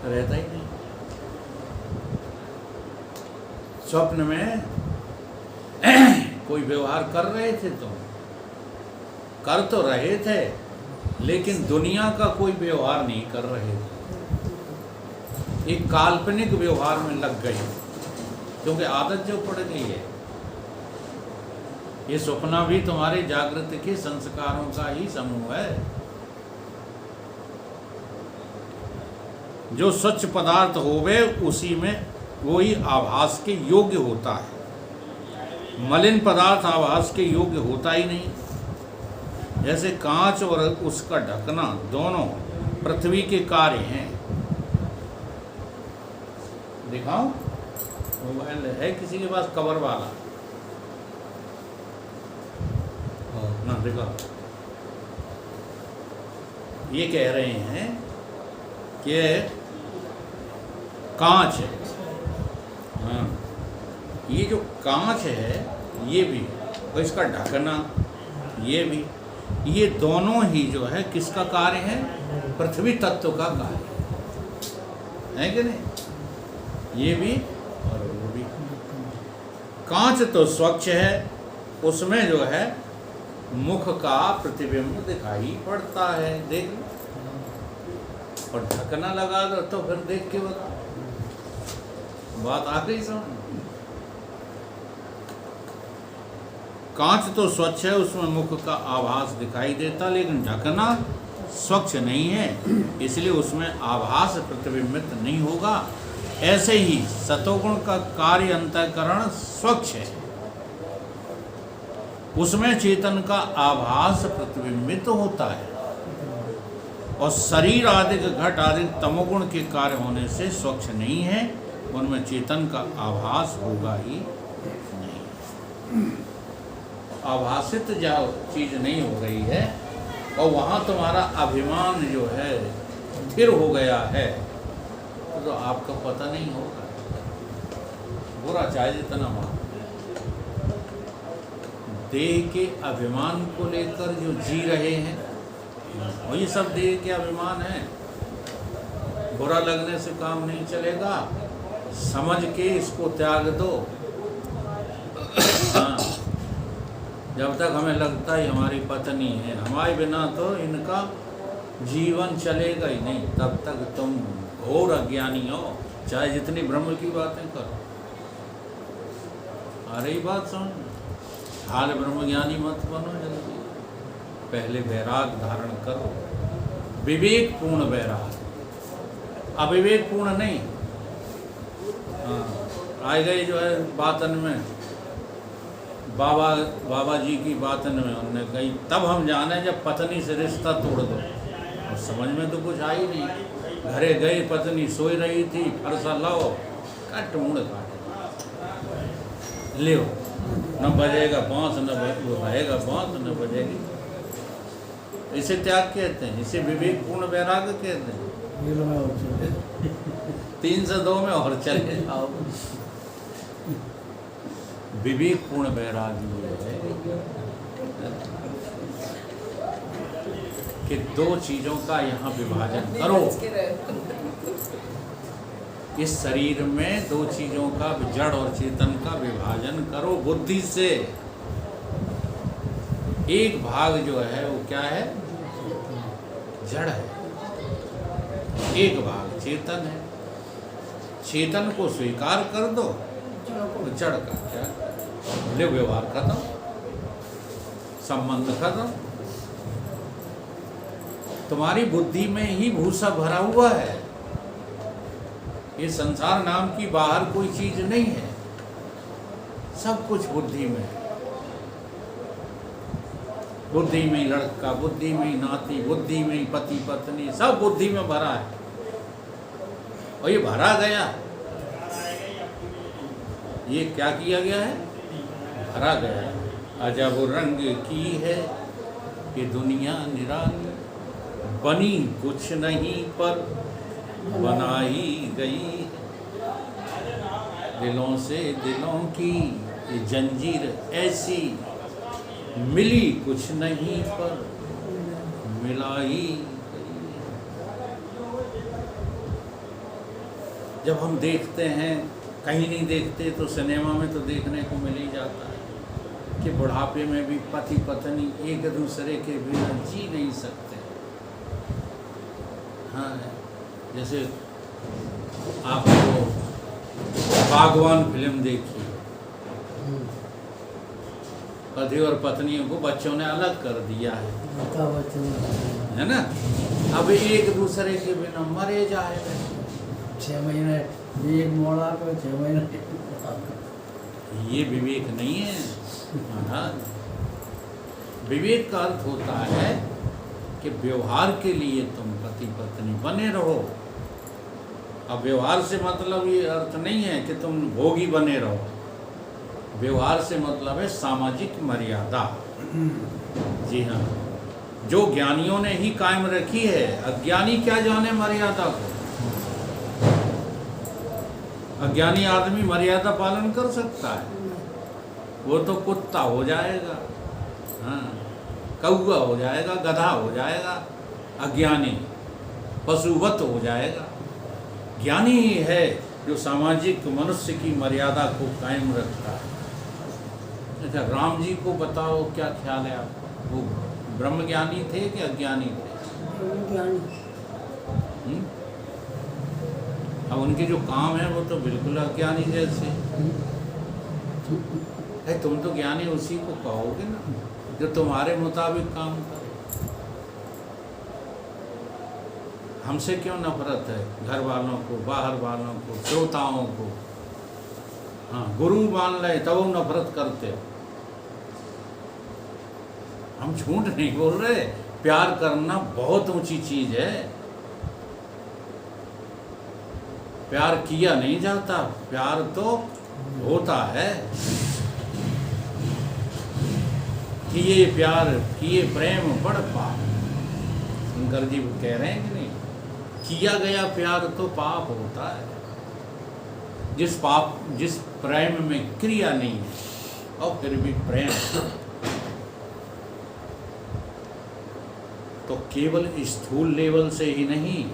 रहता ही नहीं। स्वप्न में कोई व्यवहार कर रहे थे, तुम कर तो रहे थे, लेकिन दुनिया का कोई व्यवहार नहीं कर रहे थे, एक काल्पनिक व्यवहार में लग गए, क्योंकि आदत जो पड़ गई है। ये सपना भी तुम्हारे जागृत के संस्कारों का ही समूह है। जो स्वच्छ पदार्थ होवे उसी में वही आभास के योग्य होता है, मलिन पदार्थ आभास के योग्य होता ही नहीं। जैसे कांच और उसका ढकना दोनों पृथ्वी के कार्य हैं। दिखाओ, मोबाइल है किसी के पास कवर वाला? ना दिखाओ। ये कह रहे हैं कि कांच है, हाँ, ये जो कांच है ये भी, और इसका ढकना ये भी, ये दोनों ही जो है किसका कार्य है? पृथ्वी तत्व का कार्य है कि नहीं? ये भी और वो भी। कांच तो स्वच्छ है, उसमें जो है मुख का प्रतिबिंब दिखाई पड़ता है, देख लो। और ढकना लगा दो तो फिर देख के बता, बात आ गई समझ। कांच तो स्वच्छ है, उसमें मुख का आभास दिखाई देता, लेकिन ढकना स्वच्छ नहीं है, इसलिए उसमें आभास प्रतिबिंबित नहीं होगा। ऐसे ही सतोगुण का कार्य अंतःकरण स्वच्छ है, उसमें चेतन का आभास प्रतिबिंबित होता है, और शरीर आदि घट आदि तमोगुण के कार्य होने से स्वच्छ नहीं है, उनमें चेतन का आभास होगा ही नहीं। आभासित जो चीज नहीं हो रही है, और वहाँ तुम्हारा अभिमान जो है स्थिर हो गया है, तो आपका पता नहीं होगा। बुरा चाहे जितना मान, देह के अभिमान को लेकर जो जी रहे हैं, और ये सब देह के अभिमान है। बुरा लगने से काम नहीं चलेगा, समझ के इसको त्याग दो। हाँ, जब तक हमें लगता है हमारी पत्नी है, हमारे बिना तो इनका जीवन चलेगा ही नहीं, तब तक तुम घोर अज्ञानी हो, चाहे जितनी ब्रह्म की बातें करो। आ रही बात समझ? हाल ब्रह्मज्ञानी मत बनो, जल्दी पहले वैराग धारण करो, विवेक पूर्ण वैराग, अविवेकपूर्ण नहीं। हाँ, आए गए जो है बातन में, बाबा जी की बातन में उन्होंने कही, तब हम जाने जब पत्नी से रिश्ता तोड़ दो। और समझ में तो कुछ आई नहीं, घरे गए, पत्नी सोई रही थी, फरसा लाओ, कट मुड़ काटे ले, न बजेगा बांस, न बजेगा बांस, न बजेगी। इसे त्याग कहते हैं, इसे विवेकपूर्ण वैराग्य कहते हैं। 302 में और चले जाओ। विवेकपूर्ण वैराग्य है कि दो चीजों का यहाँ विभाजन करो। इस शरीर में दो चीजों का, जड़ और चेतन का विभाजन करो बुद्धि से। एक भाग जो है वो क्या है? जड़ है, एक भाग चेतन है। चेतन को स्वीकार कर दो, जड़ का क्या ले, व्यवहार खत्म, संबंध खत्म। तुम्हारी बुद्धि में ही भूसा भरा हुआ है। ये संसार नाम की बाहर कोई चीज नहीं है, सब कुछ बुद्धि में है। बुद्धि में ही लड़का, बुद्धि में ही नाती, बुद्धि में ही पति पत्नी, सब बुद्धि में भरा है। और ये भरा गया, ये क्या किया गया है? भरा गया है। अजब रंग की है कि दुनिया निराली, बनी कुछ नहीं पर बनाई गई। दिलों से दिलों की ये जंजीर ऐसी, मिली कुछ नहीं पर मिलाई गई। जब हम देखते हैं, कहीं नहीं देखते तो सिनेमा में तो देखने को मिल ही जाता है कि बुढ़ापे में भी पति पत्नी एक दूसरे के बिना जी नहीं सकते। हाँ, जैसे आपको बागवान फिल्म देखी, पति और पत्नियों को बच्चों ने अलग कर दिया है ना। अब एक दूसरे के बिना मरे जाए। 6 महीने एक मोड़ा को 6 महीने ये विवेक नहीं है महाराज। विवेक का अर्थ होता है कि व्यवहार के लिए तुम पति पत्नी बने रहो। अब व्यवहार से मतलब ये अर्थ नहीं है कि तुम भोगी बने रहो। व्यवहार से मतलब है सामाजिक मर्यादा। जी हाँ, जो ज्ञानियों ने ही कायम रखी है। अज्ञानी क्या जाने मर्यादा को। अज्ञानी आदमी मर्यादा पालन कर सकता है, वो तो कुत्ता हो जाएगा, हाँ, कौआ हो जाएगा, गधा हो जाएगा। अज्ञानी पशुवत हो जाएगा। ज्ञानी ही है जो सामाजिक मनुष्य की मर्यादा को कायम रखता है। अच्छा, राम जी को बताओ क्या ख्याल है आपका? वो ब्रह्मज्ञानी थे कि अज्ञानी थे? अब उनके जो काम है वो तो बिल्कुल अज्ञानी जैसे। है, तुम तो ज्ञानी उसी को कहोगे ना जो तुम्हारे मुताबिक काम करे। हमसे क्यों नफरत है? घर वालों को, बाहर वालों को, श्रोताओं को। हाँ, गुरु मान ले तब वो नफरत करते हो। हम झूठ नहीं बोल रहे। प्यार करना बहुत ऊंची चीज है। प्यार किया नहीं जाता, प्यार तो होता है। किए प्यार किए प्रेम बड़ पाप। शंकर जी कह रहे हैं कि नहीं? किया गया प्यार तो पाप होता है। जिस प्रेम में क्रिया नहीं है और फिर भी प्रेम, तो केवल स्थूल लेवल से ही नहीं,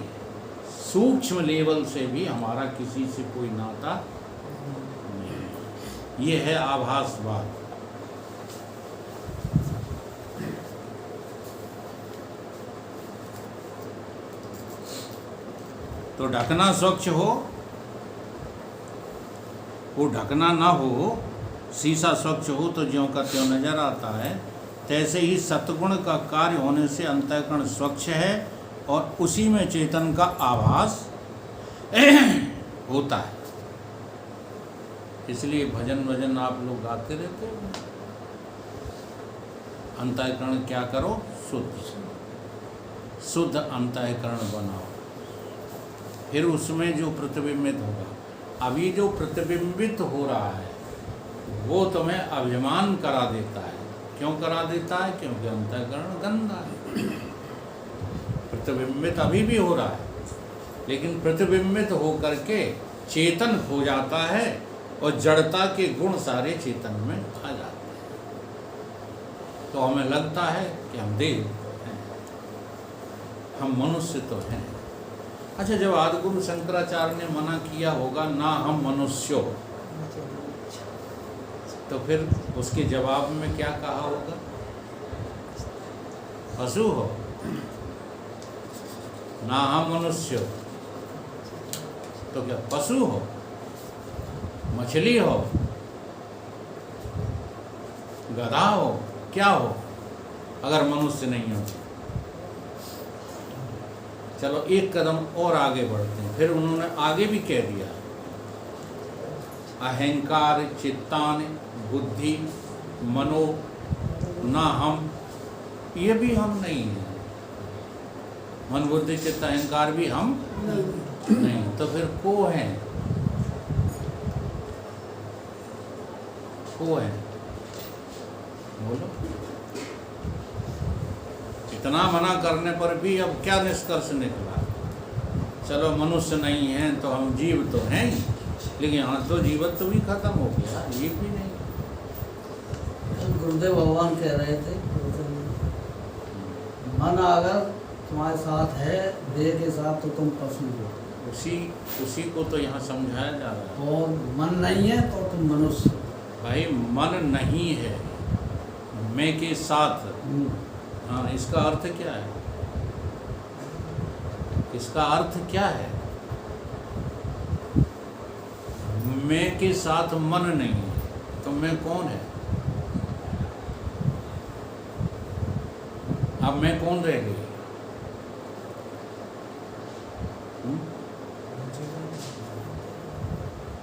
सूक्ष्म लेवल से भी हमारा किसी से कोई नाता नहीं। ये है आभासवाद। तो ढकना स्वच्छ हो, वो ढकना ना हो। शीशा स्वच्छ हो तो ज्यों का त्यों नजर आता है। तैसे ही सत्गुण का कार्य होने से अंतःकरण स्वच्छ है और उसी में चेतन का आभास होता है। इसलिए भजन आप लोग गाते रहते हो। अंतःकरण क्या करो? शुद्ध अंतःकरण बनाओ, फिर उसमें जो प्रतिबिंबित होगा। अभी जो प्रतिबिंबित हो रहा है वो तुम्हें अभिमान करा देता है। क्यों करा देता है? क्योंकि अंतःकरण गंदा है। प्रतिबिंबित अभी भी हो रहा है, लेकिन प्रतिबिंबित होकर के चेतन हो जाता है और जड़ता के गुण सारे चेतन में आ जाते हैं। तो हमें लगता है कि हम देव हैं, हम मनुष्य तो हैं। अच्छा, जब आदिगुरु शंकराचार्य ने मना किया होगा ना हम मनुष्य हो, तो फिर उसके जवाब में क्या कहा होगा? पशु हो ना हम मनुष्य हो, तो क्या पशु हो? मछली हो? गधा हो? क्या हो अगर मनुष्य नहीं हो? चलो एक कदम और आगे बढ़ते हैं। फिर उन्होंने आगे भी कह दिया, अहंकार चित्तान बुद्धि मनो ना हम, ये भी हम नहीं है। मन बुद्धि चित्त अहंकार भी हम नहीं, तो फिर को है? को है? बोलो। इतना मना करने पर भी अब क्या निष्कर्ष निकला? चलो मनुष्य नहीं है तो हम जीव तो हैं, लेकिन यहाँ तो जीवत्व भी खत्म हो गया, जीव भी नहीं। गुरुदेव भगवान कह रहे थे, मन अगर तुम्हारे साथ है देह के साथ तो तुम पशु हो। उसी उसी को तो यहाँ समझाया जा रहा है। और मन नहीं है तो तुम मनुष्य। भाई मन नहीं है मैं के साथ, हाँ, इसका अर्थ क्या है? इसका अर्थ क्या है? मैं के साथ मन नहीं है तो मैं कौन है? अब मैं कौन रह गई?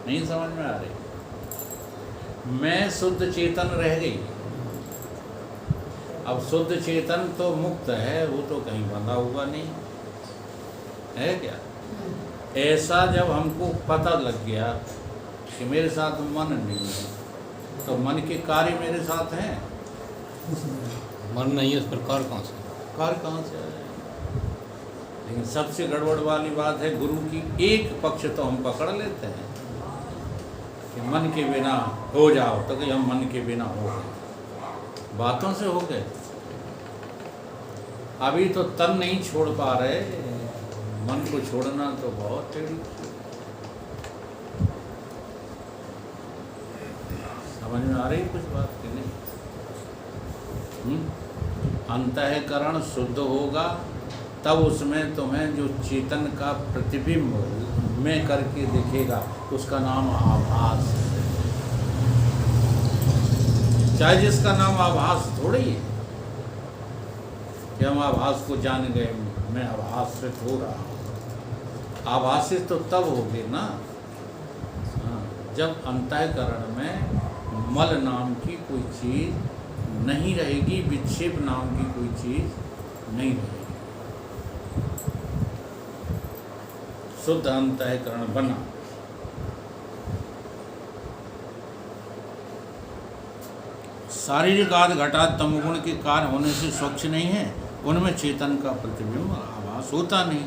नहीं समझ में आ रही? मैं शुद्ध चेतन रह गई। अब शुद्ध चेतन तो मुक्त है, वो तो कहीं बंधा हुआ नहीं है क्या? ऐसा जब हमको पता लग गया कि मेरे साथ मन नहीं है, तो मन के कार्य मेरे साथ हैं? मन नहीं है, उस पर कार्य कहाँ से? कार्य कहाँ से आए? लेकिन सबसे गड़बड़ वाली बात है, गुरु की एक पक्ष तो हम पकड़ लेते हैं कि मन के बिना हो जाओ, तो कि हम मन के बिना हो गए, बातों से हो गए। अभी तो तन नहीं छोड़ पा रहे, मन को छोड़ना तो बहुत टेढ़ी। समझ में आ रही कुछ बात की नहीं? अंतःकरण शुद्ध होगा तब उसमें तुम्हें जो चेतन का प्रतिबिंब में करके दिखेगा, उसका नाम आभास है। चाहे जिसका नाम आभास थोड़ी है कि हम आभास को जान गए, मैं आभासित हो रहा हूँ। आभासित तो तब होगी ना, हाँ, जब अंतःकरण में मल नाम की कोई चीज़ नहीं रहेगी, विक्षेप नाम की कोई चीज़ नहीं रहेगी। शुद्ध अंतःकरण बना। शारीरिक आदि घटा तमगुण के कार्य होने से स्वच्छ नहीं है, उनमें चेतन का प्रतिबिंब आभास होता नहीं।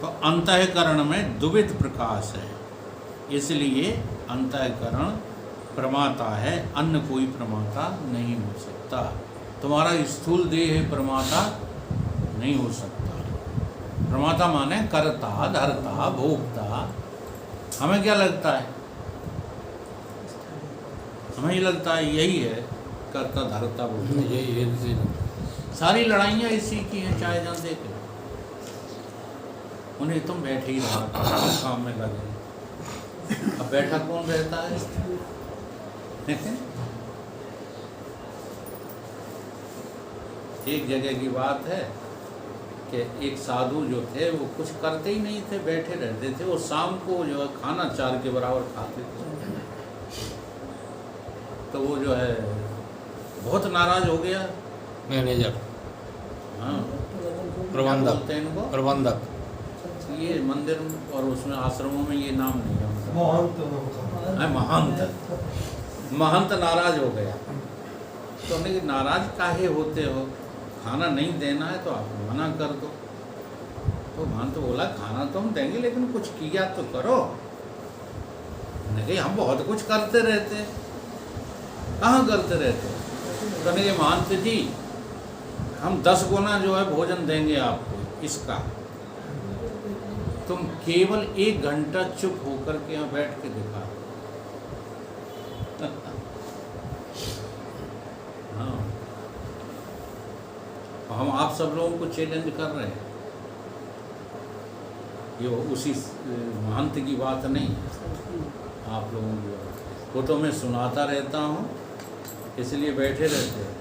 तो अंतःकरण में द्विविध प्रकाश है, इसलिए अंतःकरण प्रमाता है, अन्य कोई प्रमाता नहीं हो सकता। तुम्हारा स्थूल देह प्रमाता नहीं हो सकता। प्रमाता माने कर्ता, धर्ता, भोक्ता। हमें क्या लगता है? हमें ये लगता है यही है कर्ता, धर्ता, भोक्ता। यही है। सारी लड़ाइयाँ इसी की हैं, चाहे जान दे के। उन्हें तुम बैठे ही रहा करो, काम में लगे। अब बैठा कौन रहता है? एक जगह की बात है कि एक साधु जो थे वो कुछ करते ही नहीं थे, बैठे रहते थे। वो शाम को जो है खाना 4 के बराबर खाते थे। तो वो जो है बहुत नाराज हो गया। मैनेजर, हाँ, प्रबंधक, बोलते हैं इनको, प्रबंधक। ये मंदिर और उसमें आश्रमों में ये नाम नहीं है उनका। महंत नाराज हो गया। तो हमने कहा नाराज काहे होते हो, खाना नहीं देना है तो आप मना कर दो। तो महंत बोला खाना तो हम देंगे लेकिन कुछ किया तो करो। हमने कहा हम बहुत कुछ करते रहते, कहाँ करते रहते? तो हमने कहा महंत जी हम 10 गुना जो है भोजन देंगे आपको, इसका तुम केवल 1 घंटा चुप होकर के यहाँ बैठ के दिखा। हाँ, हम आप सब लोगों को चैलेंज कर रहे हैं। ये उसी महंत की बात नहीं, आप लोगों की बात। वो तो मैं सुनाता रहता हूँ, इसलिए बैठे रहते हैं।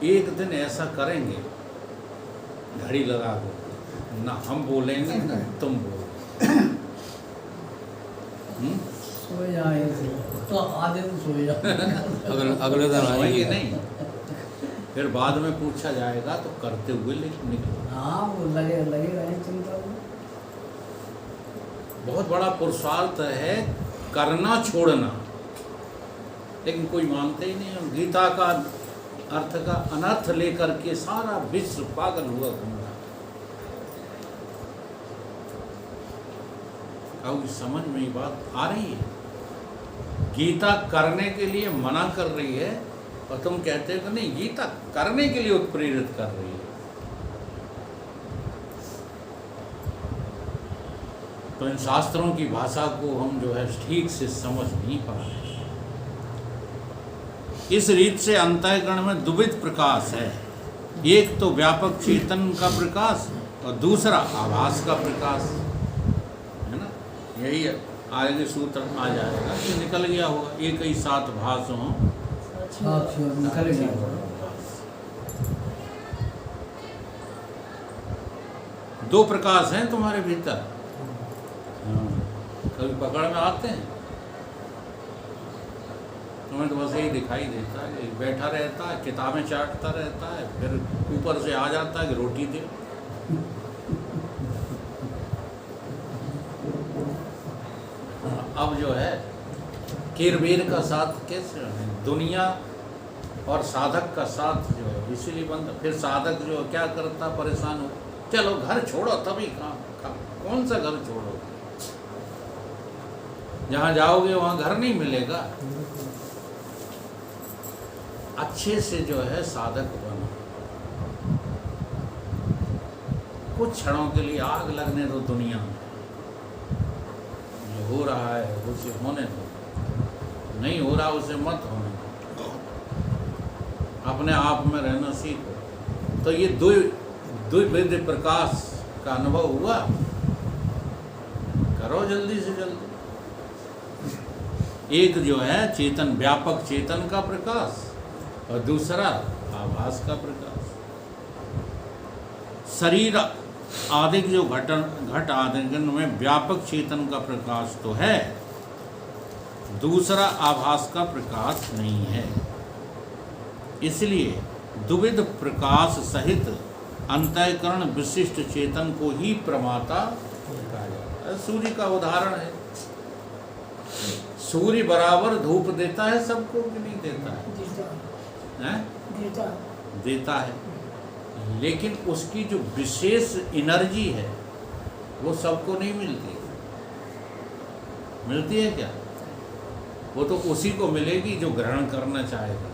एक दिन ऐसा करेंगे, घड़ी लगा दो, ना हम बोलेंगे ना तुम बोलो। सो जाए तो आधे तो सो जाए। अगले दिन ये आएंगे। नहीं, फिर बाद में पूछा जाएगा तो करते हुए लेकिन निकलो। हाँ वो लगे रहे चिंता में। बहुत बड़ा पुरुषार्थ है करना छोड़ना, लेकिन कोई मानते ही नहीं। हम गीता का अर्थ का अनर्थ लेकर के सारा विश्व पागल हुआ घूम रहा। अब समझ में ये बात आ रही है? गीता करने के लिए मना कर रही है और तुम कहते हो कि नहीं गीता करने के लिए उत्प्रेरित कर रही है। तो इन शास्त्रों की भाषा को हम जो है ठीक से समझ नहीं पा रहे। इस रीत से अंतःकरण में द्विविध प्रकाश है, एक तो व्यापक चेतन का प्रकाश और दूसरा आभास का प्रकाश, है ना। यही आगे सूत्र आ जाएगा कि निकल गया होगा, एक ही साथ भास हो निकल गया। दो प्रकाश हैं तुम्हारे भीतर। कभी पकड़ में आते हैं? तुम्हें तो बस यही दिखाई देता है कि बैठा रहता है, किताबें चाटता रहता है, फिर ऊपर से आ जाता है कि रोटी दे। अब जो है किरबीर का साथ कैसे है? दुनिया और साधक का साथ जो है इसीलिए बंद। फिर साधक जो क्या करता, परेशान हो, चलो घर छोड़ो, तभी कौन सा घर छोड़ोगे? जहाँ जाओगे वहाँ घर नहीं मिलेगा। अच्छे से जो है साधक बनो। कुछ क्षणों के लिए आग लगने दो दुनिया में, जो हो रहा है उसे होने दो, नहीं हो रहा उसे मत होने दो, अपने आप में रहना सीखो। तो ये द्विविध प्रकाश का अनुभव हुआ, करो जल्दी से जल्दी। एक जो है चेतन, व्यापक चेतन का प्रकाश और दूसरा आभास का प्रकाश। शरीर आदि जो घट आदि में व्यापक चेतन का प्रकाश तो है, दूसरा आभास का प्रकाश नहीं है। इसलिए द्विविध प्रकाश सहित अंतःकरण विशिष्ट चेतन को ही प्रमाता कहा जाता है। सूर्य का उदाहरण है। सूर्य बराबर धूप देता है सबको कि नहीं देता है? देता है, लेकिन उसकी जो विशेष एनर्जी है वो सबको नहीं मिलती। मिलती है क्या? वो तो उसी को मिलेगी जो ग्रहण करना चाहेगा।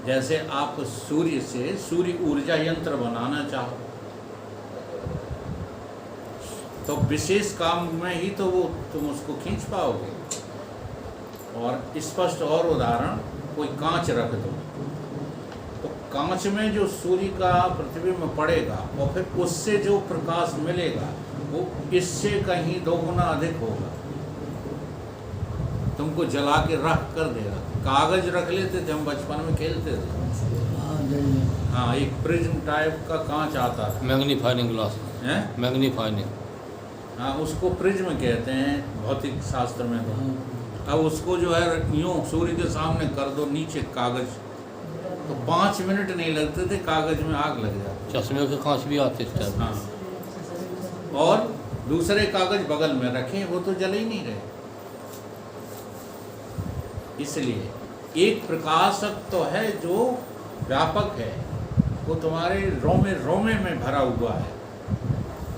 जैसे आप सूर्य से सूर्य ऊर्जा यंत्र बनाना चाहो तो विशेष काम में ही तो वो तुम उसको खींच पाओगे। और स्पष्ट और उदाहरण, कोई कांच रख दो तो कांच में जो सूर्य का प्रतिबिंब पड़ेगा और फिर उससे जो प्रकाश मिलेगा वो इससे कहीं 2 गुना अधिक होगा, तुमको जला के रख कर देगा। कागज रख लेते थे हम, बचपन में खेलते थे। हाँ, एक प्रिज्म टाइप का कांच आता था, मैग्नीफाइंग ग्लास है, मैग्नीफाइंग। हाँ, उसको प्रिज्म कहते हैं भौतिक शास्त्र में। तो अब उसको जो है यूँ सूर्य के सामने कर दो नीचे कागज, तो 5 मिनट नहीं लगते थे, कागज में आग लग जाती। चश्मे के कांच भी आते थे। हाँ, और दूसरे कागज बगल में रखें, वो तो जल ही नहीं रहे। इसलिए एक प्रकाशक तो है जो व्यापक है, वो तुम्हारे रोमे रोमे में भरा हुआ है,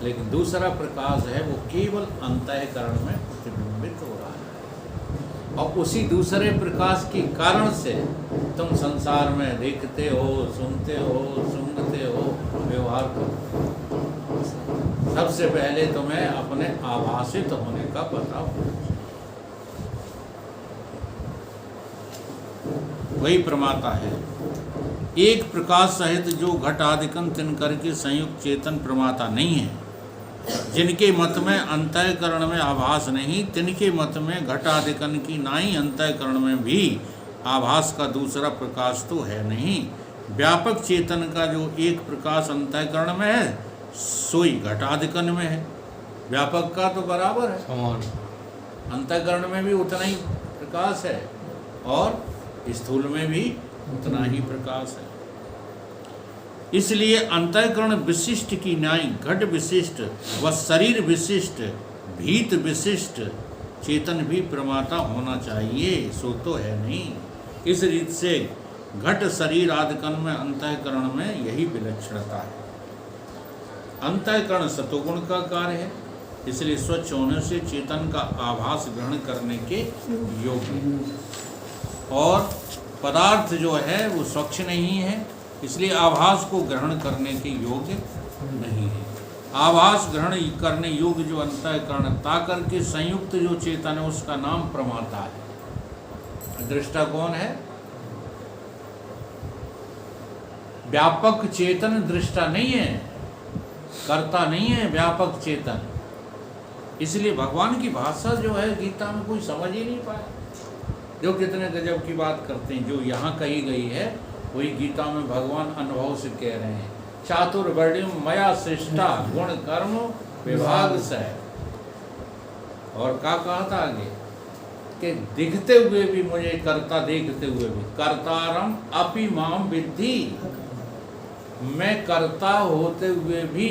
लेकिन दूसरा प्रकाश है वो केवल अंतःकरण में प्रतिबिंबित हो रहा है। और उसी दूसरे प्रकाश के कारण से तुम संसार में देखते हो, सुनते हो, सूंघते हो, व्यवहार करते हो। सबसे पहले तुम्हें अपने आभासित होने का पता हो, वही प्रमाता है। एक प्रकाश सहित जो घट आदिकन तिनकर के संयुक्त चेतन प्रमाता नहीं है, जिनके मत में अंतःकरण में आभास नहीं, तिनके मत में घटादिकन की नाई अंतःकरण में भी आभास का दूसरा प्रकाश तो है नहीं। व्यापक चेतन का जो एक प्रकाश अंतःकरण में है सोई घटादिकन में है। व्यापक का तो बराबर है, समान। अंतःकरण में भी उतना ही प्रकाश है और स्थूल में भी उतना ही प्रकाश है। इसलिए अंतःकरण विशिष्ट की न्याय घट विशिष्ट व शरीर विशिष्ट भीत विशिष्ट चेतन भी प्रमाता होना चाहिए, सो तो है नहीं। इस रीत से घट शरीर आदिकन में अंतःकरण में यही विलक्षणता है। अंतःकरण सतोगुण का कार्य है, इसलिए स्वच्छ होने से चेतन का आभास ग्रहण करने के योग्य, और पदार्थ जो है वो स्वच्छ नहीं है, इसलिए आभास को ग्रहण करने के योग्य नहीं है। आभास ग्रहण करने योग्य जो अंतःकरण ता करके संयुक्त जो चेतन है उसका नाम प्रमाता है। दृष्टा कौन है? व्यापक चेतन दृष्टा नहीं है, कर्ता नहीं है, व्यापक चेतन। इसलिए भगवान की भाषा जो है गीता में कोई समझ ही नहीं पाया। जो कितने गजब की बात करते हैं, जो यहाँ कही गई है वही गीता में भगवान अनुभव से कह रहे हैं। चातुर्वर्ण्यम मया सृष्टा गुण कर्म विभाग से। और क्या कहा था आगे कि दिखते हुए भी मुझे कर्ता, देखते हुए भी कर्तारम अपि माम विद्धि, मैं कर्ता होते हुए भी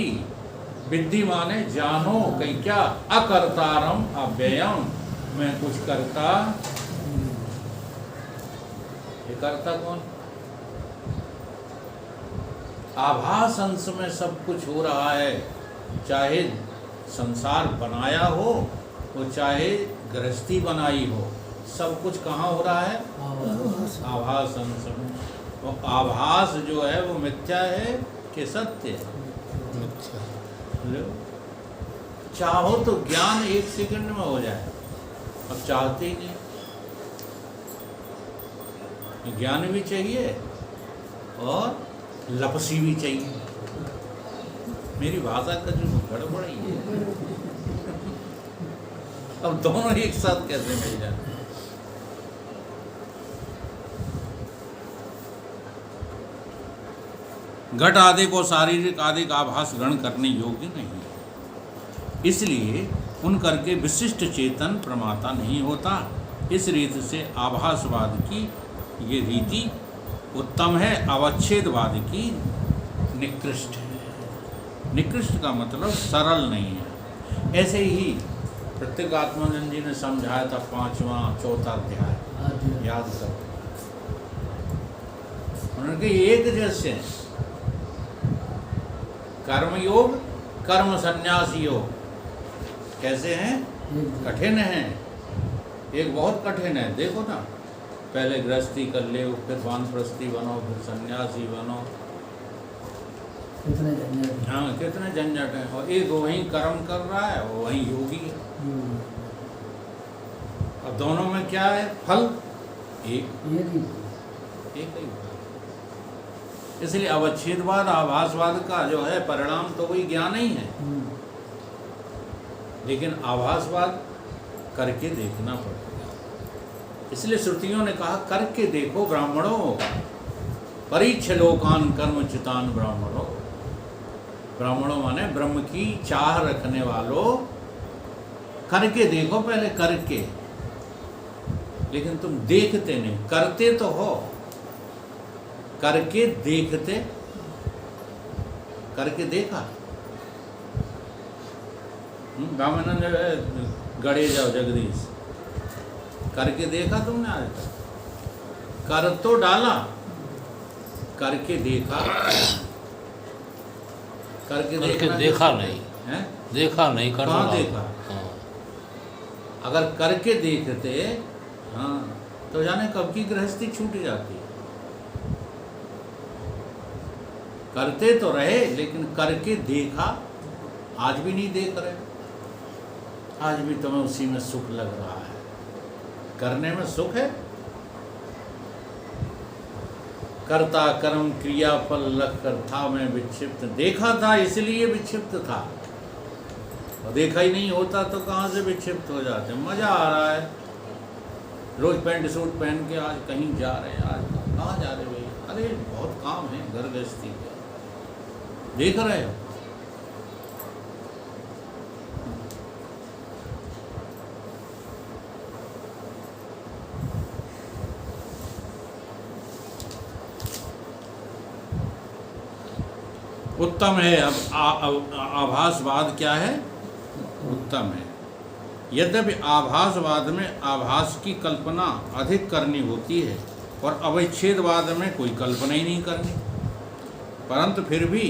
विद्धि माने जानो, कहीं क्या अकर्तारम अव्ययम, मैं कुछ करता। ये करता कौन? आभास अंश में सब कुछ हो रहा है, चाहे संसार बनाया हो और चाहे गृहस्थी बनाई हो, सब कुछ कहाँ हो रहा है? आभास अंश में। वो आभास जो है वो मिथ्या है कि सत्य है? मिथ्या। चाहो तो ज्ञान 1 सेकंड में हो जाए, अब चाहते ही नहीं। ज्ञान भी चाहिए और लपसी भी चाहिए। मेरी भाषा का जो गड़बड़ ही है, अब दोनों एक साथ कैसे मिल जाए? घट आदि को शारीरिक आदि का आभास ग्रहण करने योग्य नहीं है, इसलिए उन करके विशिष्ट चेतन प्रमाता नहीं होता। इस रीति से आभासवाद की ये रीति उत्तम है, अवच्छेदवाद की निकृष्ट है। निकृष्ट का मतलब सरल नहीं है। ऐसे ही प्रत्येगात्मानंद जी ने समझाया था 5वां 4था अध्याय, याद करो। उन्होंने कहा एक जैसे हैं, कर्म योग कर्म संन्यास योग। कैसे हैं? कठिन हैं। एक बहुत कठिन है, देखो ना, पहले गृहस्थी कर ले, फिर वानप्रस्थी बनो, फिर सन्यासी बनो। कितने झंझट। हाँ, कितने झंझट हैं। और एक वहीं कर्म कर रहा है, वो वहीं योगी है। अब दोनों में क्या है? फल एक ही। इसलिए अवच्छेदवाद आभासवाद का जो है परिणाम तो वही ज्ञान ही है, लेकिन आभासवाद करके देखना पड़ेगा। इसलिए श्रुतियों ने कहा करके देखो ब्राह्मणों, परीक्ष लोकान कर्म चितान ब्राह्मणों। ब्राह्मणों माने ब्रह्म की चाह रखने वालों, करके देखो, पहले करके। लेकिन तुम देखते नहीं, करते तो हो, करके देखते। करके देखा रामानंद गड़े जाओ जगदीश, करके देखा तुमने आज तक? कर तो डाला, करके देखा? करके देखा नहीं है, देखा नहीं, करना। कहाँ देखा? हाँ। अगर करके देखते, हाँ, तो जाने कब की गृहस्थी छूट जाती है। करते तो रहे, लेकिन करके देखा? आज भी नहीं देख रहे। आज भी तुम्हें उसी में सुख लग रहा है, करने में सुख है। कर्ता कर्म क्रिया फल लग कर था मैं विक्षिप्त। देखा था इसलिए विक्षिप्त था, और देखा ही नहीं होता तो कहाँ से विक्षिप्त हो जाते। मज़ा आ रहा है, रोज पैंट सूट पहन के आज कहीं जा रहे हैं। आज कहाँ जा रहे भैया? अरे बहुत काम है, घर गृहस्थी के। देख रहे हो? उत्तम है। अब आभासवाद क्या है? उत्तम है। यद्यपि आभासवाद में आभास की कल्पना अधिक करनी होती है और अवच्छेदवाद में कोई कल्पना ही नहीं करनी, परंतु फिर भी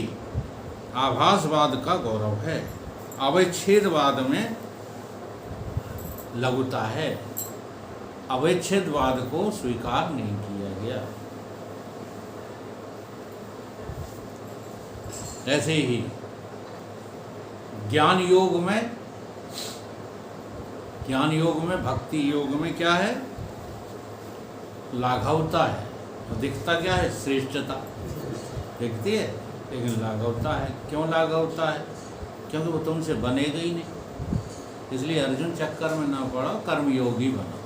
आभासवाद का गौरव है। अवच्छेदवाद में लघुता है, अवच्छेदवाद को स्वीकार नहीं किया गया। ऐसे ही ज्ञान योग में भक्ति योग में क्या है? लाघवता है। और दिखता क्या है? श्रेष्ठता दिखती है, लेकिन लाघवता है। क्यों लाघवता है? क्योंकि वो तुमसे बनेगा ही नहीं। इसलिए अर्जुन चक्कर में ना पड़ो, कर्मयोगी बनो।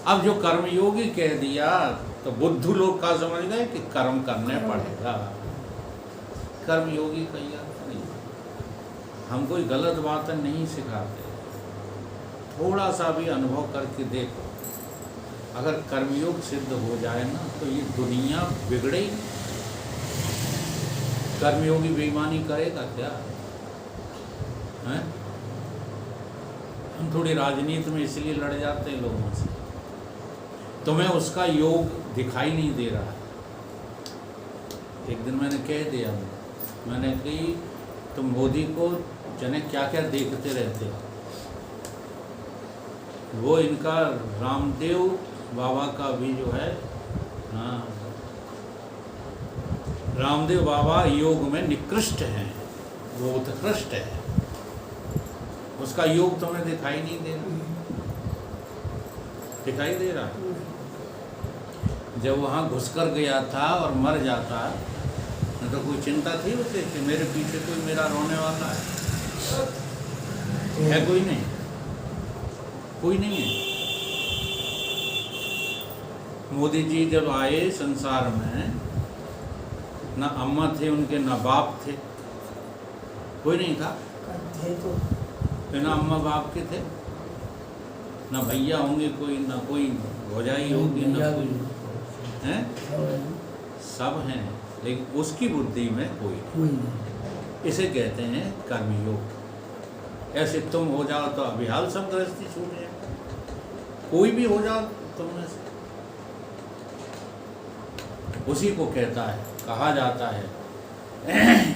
अब जो कर्मयोगी कह दिया तो बुद्धू लोग का समझ गए कि कर्म करने पड़ेगा। कर्मयोगी का अर्थ नहीं। हम कोई गलत बात नहीं सिखाते, थोड़ा सा भी अनुभव करके देखो। अगर कर्मयोग सिद्ध हो जाए ना तो ये दुनिया बिगड़े ही। कर्मयोगी बेईमानी करेगा क्या? हैं? हम थोड़ी राजनीति में इसलिए लड़ जाते हैं लोगों से, तुम्हें उसका योग दिखाई नहीं दे रहा है। एक दिन मैंने कह दिया, मैंने कही तुम मोदी को जाने क्या क्या देखते रहते हो। वो इनका रामदेव बाबा का भी जो है, हाँ, रामदेव बाबा योग में निकृष्ट हैं, वो उत्कृष्ट है। उसका योग तुम्हें दिखाई नहीं दे रहा? दिखाई दे रहा? जब वहाँ घुसकर गया था और मर जाता न तो कोई चिंता थी उसे कि मेरे पीछे कोई मेरा रोने वाला है? कोई नहीं, कोई नहीं है। मोदी जी जब आए संसार में, ना अम्मा थे उनके, ना बाप थे, कोई नहीं था। ना अम्मा बाप के थे, ना भैया होंगे कोई, ना कोई भौजाई होगी, ना कोई हैं, सब हैं, लेकिन उसकी बुद्धि में कोई नहीं। इसे कहते हैं कर्मयोग। ऐसे तुम हो जाओ तो अभिहाल सब गृहस्थी छूट जाए। कोई भी हो जाओ तुम में से, उसी को कहता है, कहा जाता है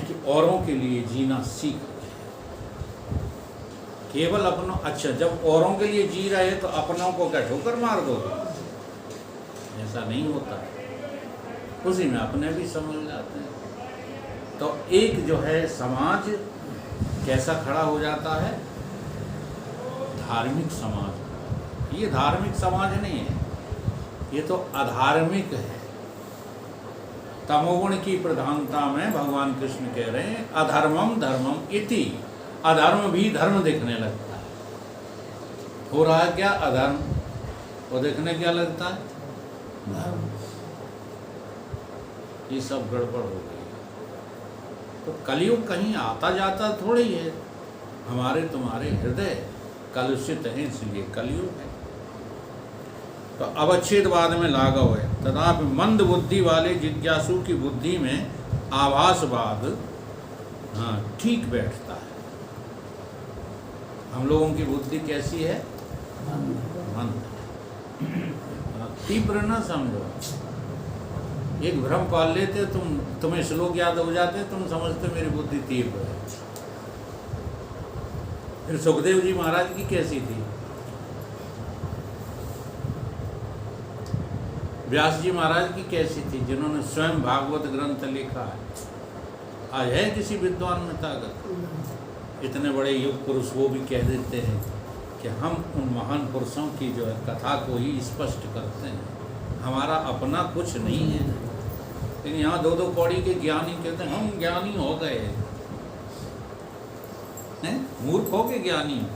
कि औरों के लिए जीना सीख। केवल अपनों, अच्छा जब औरों के लिए जी रहे तो अपनों को क्या ठोकर मार दोगे? ऐसा नहीं होता। उसी में अपने भी समझ जाते हैं। तो एक जो है समाज कैसा खड़ा हो जाता है? धार्मिक समाज। ये धार्मिक समाज नहीं है, ये तो अधार्मिक है। तमोगुण की प्रधानता में भगवान कृष्ण कह रहे हैं अधर्मम धर्मम इति। अधर्म भी धर्म दिखने लगता है। हो रहा है क्या? अधर्म। वो देखने क्या लगता है? धर्म। ये सब गड़बड़ हो गई। तो कलयुग कहीं आता जाता थोड़ी है। हमारे तुम्हारे हृदय कलुषित हैं, इसलिए कलयुग है। तो अवच्छेदवाद में लाघव है। तथापि मंद बुद्धि वाले जिज्ञासु की बुद्धि में आभासवाद ठीक बैठता है। हम लोगों की बुद्धि कैसी है? मंद। तीव्र ना समझो। एक भ्रम पाल लेते तुम्हें श्लोक याद हो जाते, तुम समझते मेरी बुद्धि तीव्र है। फिर सुखदेव जी महाराज की कैसी थी? व्यास जी महाराज की कैसी थी, जिन्होंने स्वयं भागवत ग्रंथ लिखा है? आज है किसी विद्वान में ताकत? इतने बड़े युग पुरुष वो भी कह देते हैं कि हम उन महान पुरुषों की जो है कथा को ही स्पष्ट करते हैं, हमारा अपना कुछ नहीं है। लेकिन यहाँ दो कौड़ी के ज्ञानी कहते हैं हम ज्ञानी हो गए हैं। मूर्ख हो के ज्ञानी।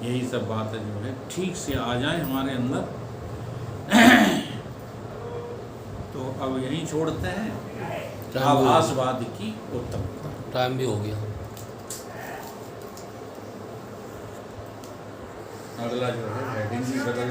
यही सब बातें जो है ठीक से आ जाए हमारे अंदर। तो अब यहीं छोड़ते हैं। आभासवाद की उत्तमता। टाइम भी हो गया। अगला जो है हेडिंग भी बदल